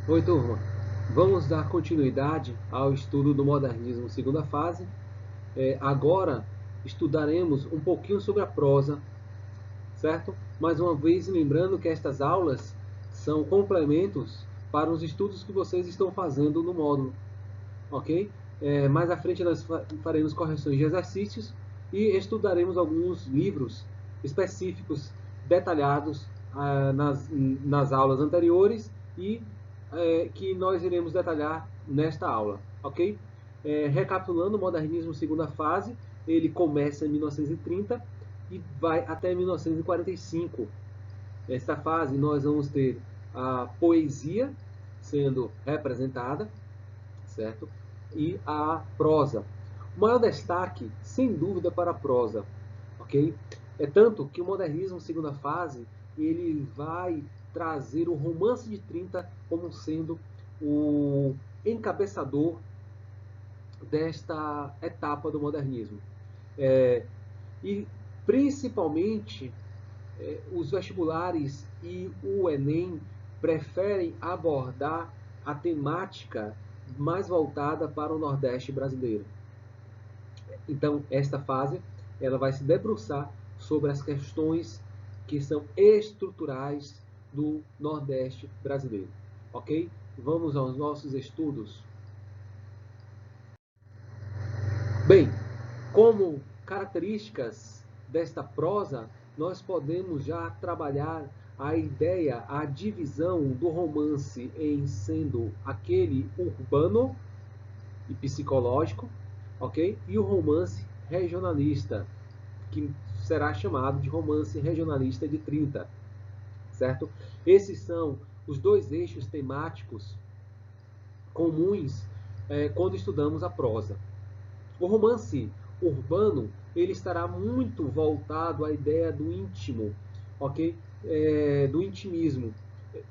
Oi, turma. Vamos dar continuidade ao estudo do modernismo segunda fase. Agora estudaremos um pouquinho sobre a prosa, certo? Mais uma vez, lembrando que estas aulas são complementos para os estudos que vocês estão fazendo no módulo, ok? Mais à frente nós faremos correções de exercícios e estudaremos alguns livros específicos, detalhados nas aulas anteriores e que nós iremos detalhar nesta aula, ok? Recapitulando, o modernismo segunda fase, ele começa em 1930 e vai até 1945. Nesta fase nós vamos ter a poesia sendo representada, certo? E a prosa. O maior destaque, sem dúvida, para a prosa, ok? É tanto que o modernismo segunda fase ele vai trazer o romance de 30 como sendo o encabeçador desta etapa do modernismo. E principalmente os vestibulares e o Enem preferem abordar a temática mais voltada para o Nordeste brasileiro. Então, esta fase ela vai se debruçar sobre as questões que são estruturais do Nordeste brasileiro. Ok? Vamos aos nossos estudos. Bem, como características desta prosa, nós podemos já trabalhar a ideia, a divisão do romance em sendo aquele urbano e psicológico, ok? E o romance regionalista, que será chamado de romance regionalista de 30, certo? Esses são os dois eixos temáticos comuns quando estudamos a prosa. O romance urbano ele estará muito voltado à ideia do íntimo, ok? Do intimismo.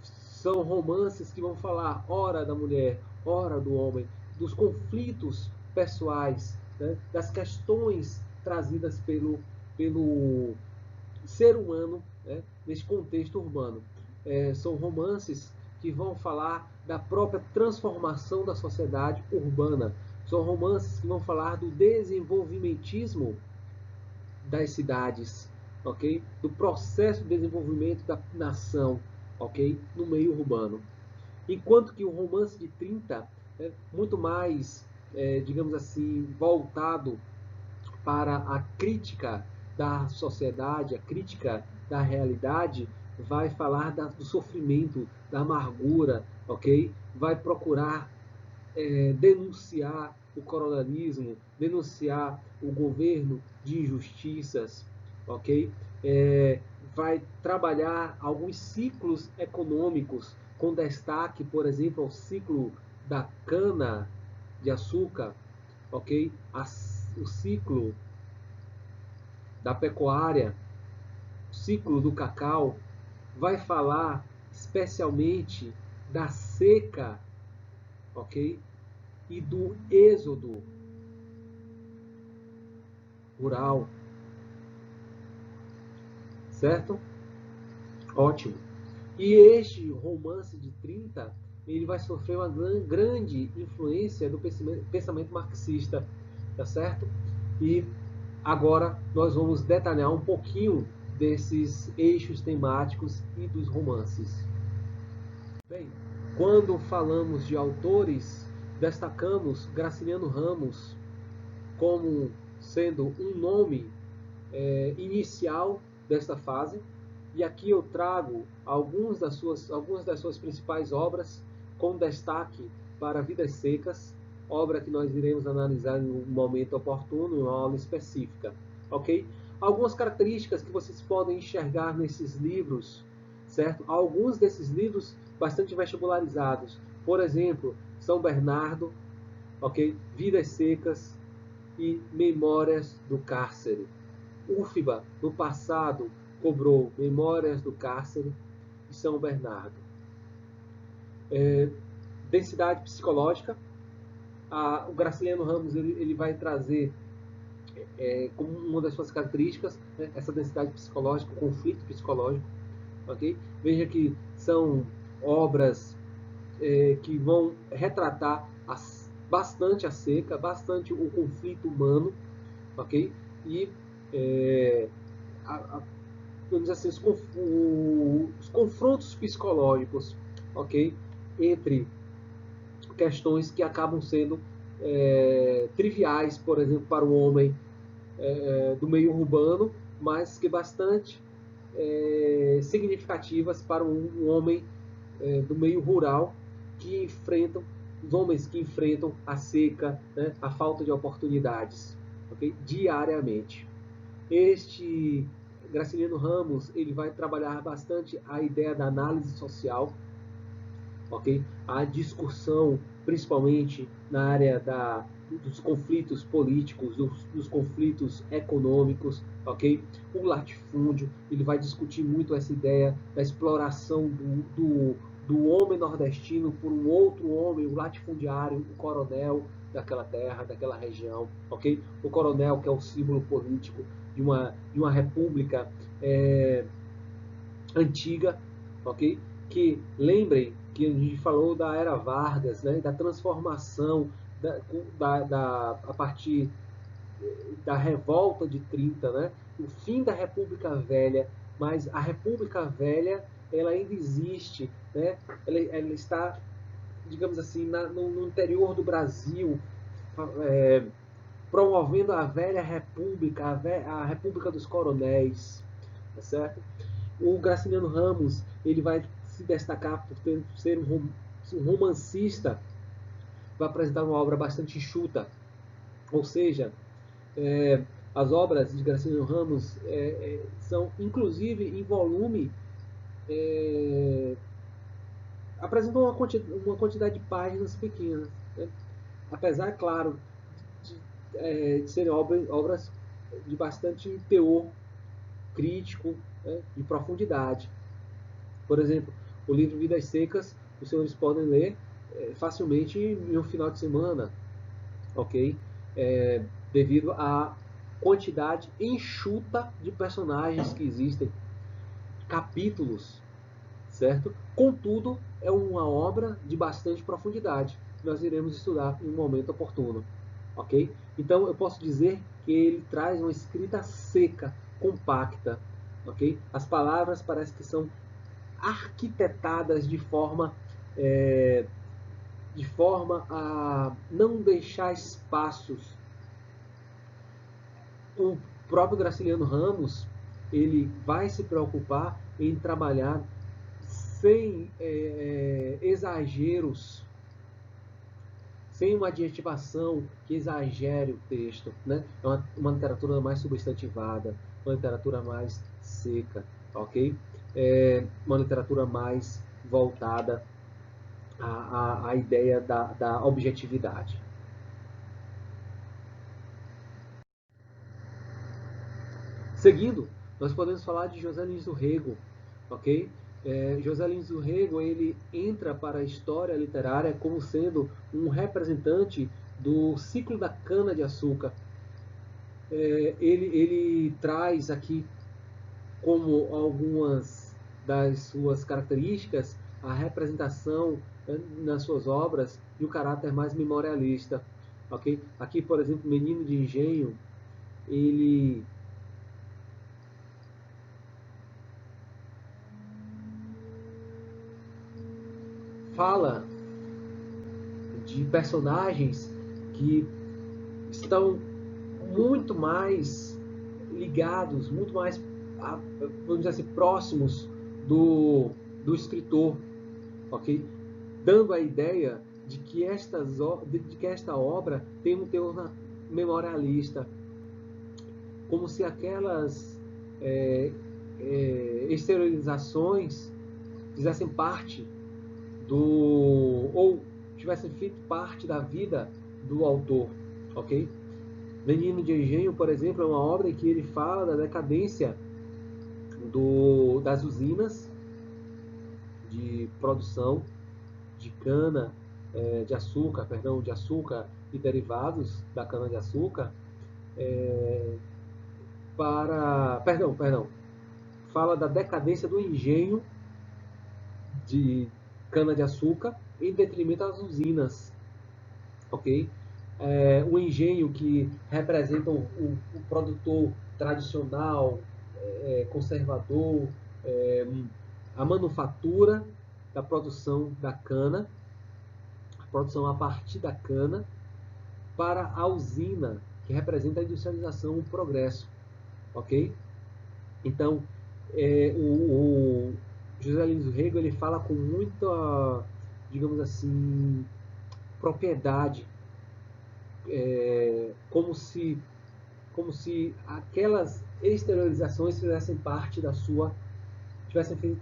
São romances que vão falar ora da mulher, ora do homem, dos conflitos pessoais, né? Das questões trazidas pelo ser humano, né? Neste contexto urbano. São romances que vão falar da própria transformação da sociedade urbana. São romances que vão falar do desenvolvimentismo das cidades, ok? Do processo de desenvolvimento da nação, ok? No meio urbano. Enquanto que o romance de 30 é muito mais, digamos assim, voltado para a crítica da sociedade, a crítica da realidade, vai falar do sofrimento, da amargura, ok? Vai procurar denunciar o coronelismo, denunciar o governo de injustiças, ok? Vai trabalhar alguns ciclos econômicos, com destaque, por exemplo, ao ciclo da cana de açúcar, ok? O ciclo da pecuária, o ciclo do cacau, vai falar especialmente da seca, ok? E do êxodo rural, certo? Ótimo. E este romance de 30, ele vai sofrer uma grande influência do pensamento marxista, tá certo? E agora nós vamos detalhar um pouquinho desses eixos temáticos e dos romances. Bem, quando falamos de autores, destacamos Graciliano Ramos como sendo um nome inicial desta fase, e aqui eu trago algumas das suas principais obras, com destaque para Vidas Secas, obra que nós iremos analisar em um momento oportuno, em uma aula específica, ok? Algumas características que vocês podem enxergar nesses livros, certo? Alguns desses livros bastante vestibularizados, por exemplo, São Bernardo, ok? Vidas Secas e Memórias do Cárcere. UFBA, no passado, cobrou Memórias do Cárcere e São Bernardo. Densidade psicológica. O Graciliano Ramos ele vai trazer como uma das suas características, né, essa densidade psicológica, o conflito psicológico. Okay? Veja que são obras que vão retratar bastante a seca, bastante o conflito humano, ok? E vamos dizer assim, os confrontos psicológicos, ok? Entre questões que acabam sendo triviais, por exemplo, para o homem do meio urbano, mas que bastante significativas para um homem do meio rural que enfrentam os homens que enfrentam a seca, né, a falta de oportunidades, okay? Diariamente. Este Graciliano Ramos ele vai trabalhar bastante a ideia da análise social, ok? A discussão, principalmente na área dos conflitos políticos, dos conflitos econômicos, ok? O latifúndio, ele vai discutir muito essa ideia da exploração do homem nordestino por um outro homem, o latifundiário, o coronel daquela terra, daquela região, ok? O coronel que é o símbolo político de uma república antiga, ok? Que lembrem que a gente falou da era Vargas, né? Da transformação a partir da revolta de 30, né? O fim da República Velha, mas a República Velha ela ainda existe, né? Ela está, digamos assim, no interior do Brasil, promovendo a velha República, a República dos Coronéis, tá certo? O Graciliano Ramos ele vai se destacar por ser um romancista, vai apresentar uma obra bastante enxuta, ou seja, as obras de Graciliano Ramos são, inclusive, em volume, apresentam uma quantidade de páginas pequenas, né? Apesar, claro, de serem obras de bastante teor crítico, né, de profundidade. Por exemplo, o livro Vidas Secas, os senhores podem ler facilmente em um final de semana, ok? Devido à quantidade enxuta de personagens que existem, capítulos, certo? Contudo, é uma obra de bastante profundidade. Nós iremos estudar em um momento oportuno, ok? Então, eu posso dizer que ele traz uma escrita seca, compacta, ok? As palavras parecem que são arquitetadas de forma a não deixar espaços. O próprio Graciliano Ramos ele vai se preocupar em trabalhar sem exageros, sem uma adjetivação que exagere o texto, né? É uma literatura mais substantivada, uma literatura mais seca, ok? Uma literatura mais voltada à ideia da objetividade. Seguindo, nós podemos falar de José Lins do Rego, ok? José Lins do Rego ele entra para a história literária como sendo um representante do ciclo da cana-de-açúcar. Ele traz aqui como algumas das suas características a representação nas suas obras de um caráter mais memorialista, ok? Aqui, por exemplo, Menino de Engenho, ele fala de personagens que estão muito mais ligados, muito mais, vamos dizer assim, próximos do escritor, ok? Dando a ideia de que esta obra tem um teor memorialista, como se aquelas exteriorizações fizessem parte ou tivessem feito parte da vida do autor, ok? Menino de Engenho, por exemplo, é uma obra em que ele fala da decadência das usinas de produção de cana de açúcar, de açúcar e derivados da cana de açúcar fala da decadência do engenho de cana-de-açúcar em detrimento das usinas, ok? Um engenho que representa o produtor tradicional, conservador, a manufatura da produção da cana, a produção a partir da cana, para a usina, que representa a industrialização, o progresso, ok? Então, o José Lins do Rego, ele fala com muita, digamos assim, propriedade, como se aquelas exteriorizações tivessem feito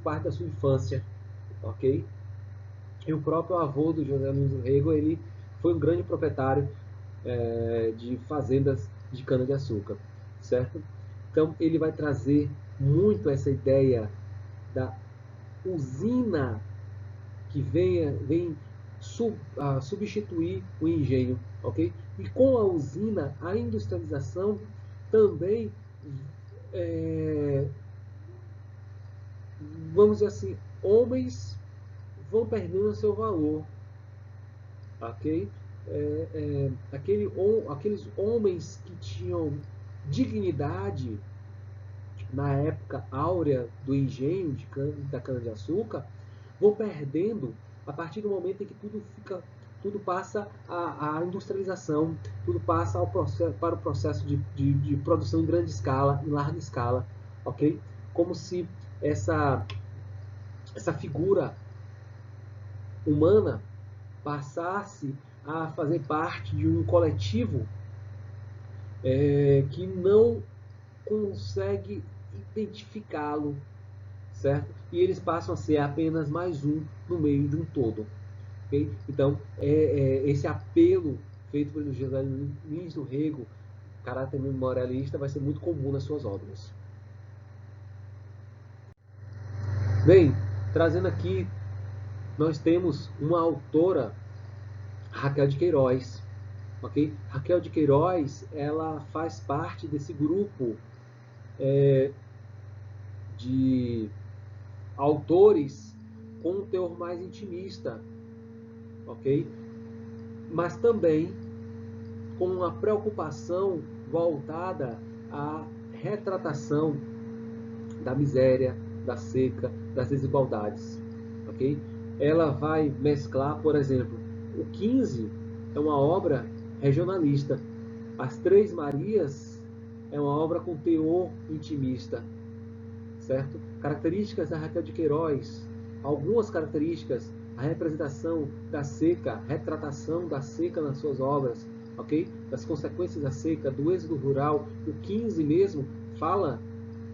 parte da sua infância, ok? E o próprio avô do José Lins do Rego, ele foi um grande proprietário de fazendas de cana-de-açúcar, certo? Então, ele vai trazer muito essa ideia da usina que vem substituir o engenho, ok? E com a usina, a industrialização também, vamos dizer assim, homens vão perdendo seu valor, ok? Aqueles homens que tinham dignidade na época áurea do engenho da cana-de-açúcar, vão perdendo a partir do momento em que tudo passa à industrialização, tudo passa para o processo de produção em grande escala, em larga escala, ok? Como se essa figura humana passasse a fazer parte de um coletivo que não consegue identificá-lo, certo? E eles passam a ser apenas mais um no meio de um todo. Okay? Então, esse apelo feito pelo José Lins do Rego, caráter memorialista, vai ser muito comum nas suas obras. Bem, trazendo aqui, nós temos uma autora, Raquel de Queiroz. Okay? Raquel de Queiroz, ela faz parte desse grupo de autores com um teor mais intimista, ok? Mas também com uma preocupação voltada à retratação da miséria, da seca, das desigualdades, ok? Ela vai mesclar, por exemplo, o 15 é uma obra regionalista, As Três Marias é uma obra com teor intimista, certo? Características da Raquel de Queiroz, algumas características, a representação da seca, retratação da seca nas suas obras, ok? Das consequências da seca, do êxodo rural. O 15 mesmo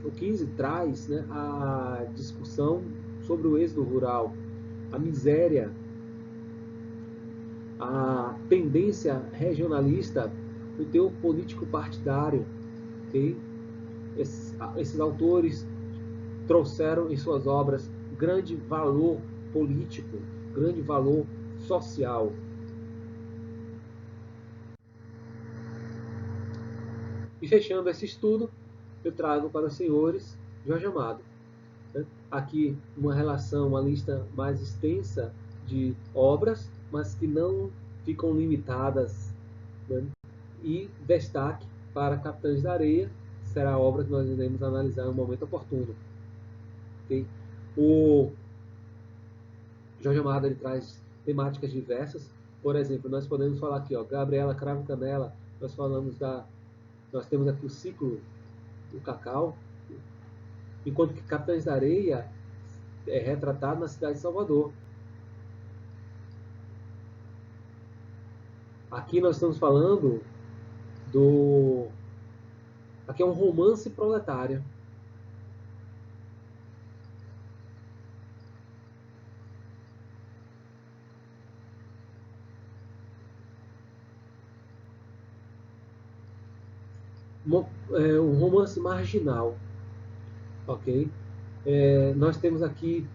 o 15 traz, né, a discussão sobre o êxodo rural, a miséria, a tendência regionalista, o teor político partidário, ok? Esses autores trouxeram em suas obras grande valor político, grande valor social. E fechando esse estudo, eu trago para os senhores Jorge Amado. Aqui uma relação, uma lista mais extensa de obras, mas que não ficam limitadas, né? E destaque para Capitães da Areia, será a obra que nós iremos analisar em um momento oportuno. Okay? O Jorge Amado, ele traz temáticas diversas. Por exemplo, nós podemos falar aqui, ó, Gabriela Cravo Canela, nós temos aqui o ciclo do cacau, enquanto que Capitães da Areia é retratado na cidade de Salvador. Aqui nós estamos falando aqui é um romance proletário. Um romance marginal, ok? Nós temos aqui,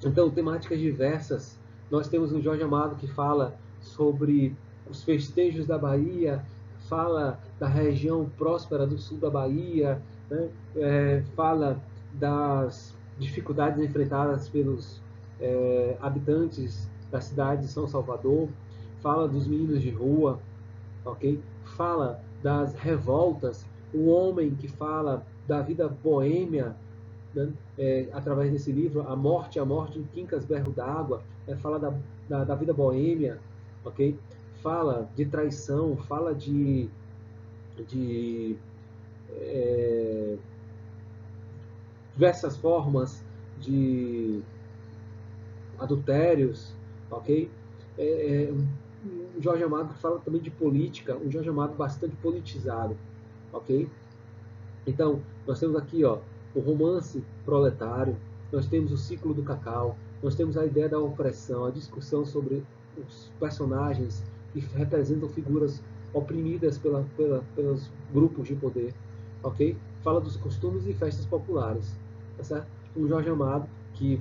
então, temáticas diversas. Nós temos o Jorge Amado que fala sobre os festejos da Bahia, fala da região próspera do sul da Bahia, né? Fala das dificuldades enfrentadas pelos habitantes da cidade de São Salvador, fala dos meninos de rua, ok? Fala das revoltas, o homem que fala da vida boêmia, né? Através desse livro, A Morte em Quincas Berro d'Água, fala da vida boêmia, ok? Fala de traição, fala de diversas formas de adultérios, ok? Um Jorge Amado que fala também de política, um Jorge Amado bastante politizado, ok? Então, nós temos aqui, ó, o romance proletário, nós temos o ciclo do cacau, nós temos a ideia da opressão, a discussão sobre os personagens que representam figuras oprimidas pelos grupos de poder, ok? Fala dos costumes e festas populares, tá certo? Um Jorge Amado que,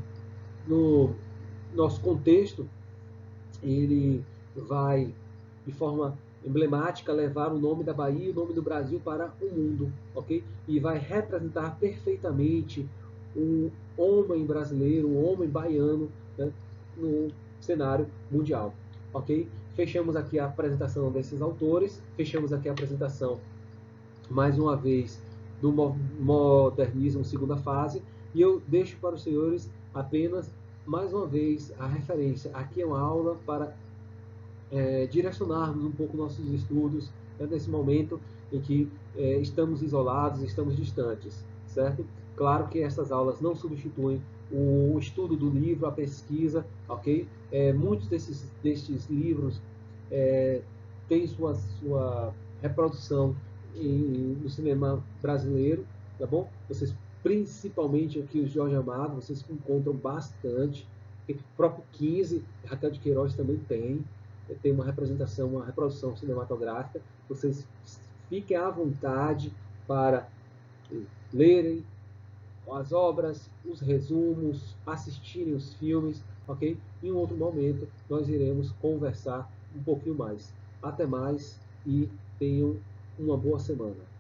no nosso contexto, ele vai, de forma emblemática, levar o nome da Bahia e o nome do Brasil para o mundo, ok? E vai representar perfeitamente um homem brasileiro, um homem baiano, né, no cenário mundial, ok? Fechamos aqui a apresentação desses autores, fechamos aqui a apresentação, mais uma vez, do modernismo segunda fase, e eu deixo para os senhores apenas, mais uma vez, a referência. Aqui é uma aula para direcionarmos um pouco nossos estudos, né, nesse momento em que estamos isolados, estamos distantes, certo? Claro que essas aulas não substituem o estudo do livro, a pesquisa, ok? Muitos destes livros têm sua reprodução no cinema brasileiro, tá bom? Vocês, principalmente aqui os Jorge Amado, vocês encontram bastante. O próprio 15, Raquel de Queiroz também tem uma representação, uma reprodução cinematográfica. Vocês fiquem à vontade para lerem as obras, os resumos, assistirem os filmes, ok? Em um outro momento nós iremos conversar um pouquinho mais. Até mais e tenham uma boa semana.